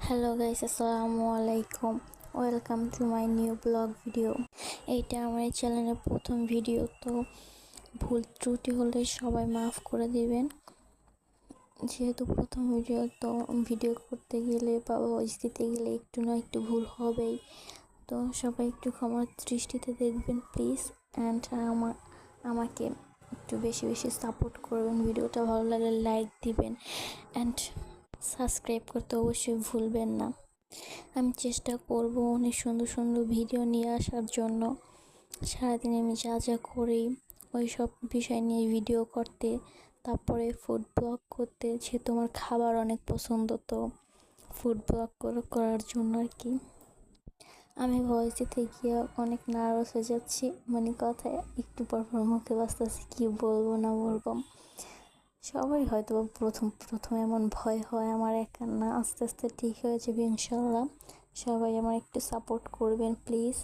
Hello guys, আসসালামু আলাইকুম। Welcome to my new blog video. এইটা আমার এই চ্যানেলের প্রথম ভিডিও, তো ভুল ত্রুটি হলে সবাই মাফ করে দিবেন। যেহেতু প্রথম ভিডিও, তো ভিডিও করতে গেলে বা ভয়েস দিতে গেলে একটু না একটু ভুল হবেই। তো সবাই একটু ক্ষমার দৃষ্টিতে দেখবেন প্লিজ। অ্যান্ড আমাকে একটু বেশি বেশি সাপোর্ট করবেন। ভিডিওটা ভালো লাগলে লাইক দিবেন অ্যান্ড সাবস্ক্রাইব করতে অবশ্যই ভুলবেন না। আমি চেষ্টা করব অনেক সুন্দর সুন্দর ভিডিও নিয়ে আসার জন্য। সারাদিন আমি যা যা করি ওই সব বিষয় নিয়ে ভিডিও করতে, তারপরে ফুড ব্লগ করতে। যেহেতু আমার খাবার অনেক পছন্দ, তো ফুড ব্লগ করার জন্য আর কি। আমি ভয়েস দিতে গিয়ে অনেক নার্ভাস হয়ে যাচ্ছি, মানে কথায় একটু পর মুখে বাঁচতেছি কী বলবো না বলবো। সবাই হয়তো প্রথম এমন ভয় হয়, আমার একা না, আস্তে আস্তে ঠিক হয়ে যাবে ইনশাল্লাহ। সবাই আমার একটু সাপোর্ট করবেন প্লিজ।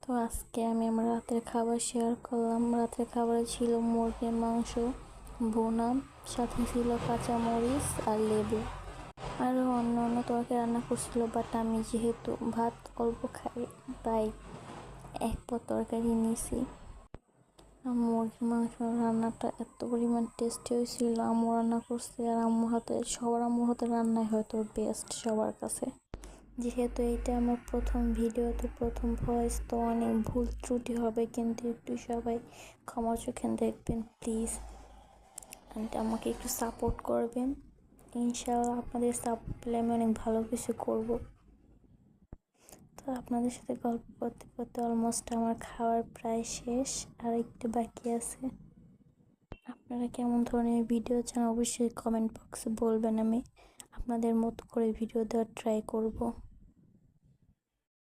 তো আজকে আমি আমার রাতের খাবার শেয়ার করলাম। রাতের খাবারে ছিল মুরগির মাংস ভুনা, সাথে ছিল কাঁচামরিচ আর লেবু। আরও অন্য অন্য তরকারি রান্না করছিল, বাট আমি যেহেতু ভাত অল্প খাই তাই এক পদ তরকারি নিয়েছি। মুরগির মাংস রান্নাটা এত পরিমাণ টেস্টি হয়েছিল। আম্মু রান্না করছে, আর সবার আম্মুর হাতে রান্নাই হয়তো বেস্ট সবার কাছে। যেহেতু এটা আমার প্রথম ভিডিও, তো প্রথম ভয়েস, তো অনেক ভুল ত্রুটি হবে, কিন্তু একটু সবাই ক্ষমা চোখে দেখবেন প্লিজ। অ্যান্ড আমাকে একটু সাপোর্ট করবেন। ইনশাআল্লাহ আপনাদের সাপোর্ট পেলে আমি অনেক ভালো কিছু করব। তো আপনাদের সাথে গল্প করতে করতে অলমোস্ট আমার খাওয়ার প্রায় শেষ, আর একটু বাকি আছে। আপনারা কেমন ধরনের ভিডিও চান অবশ্যই কমেন্ট বক্সে বলবেন, আমি আপনাদের মতো করে ভিডিও দেওয়ার ট্রাই করব।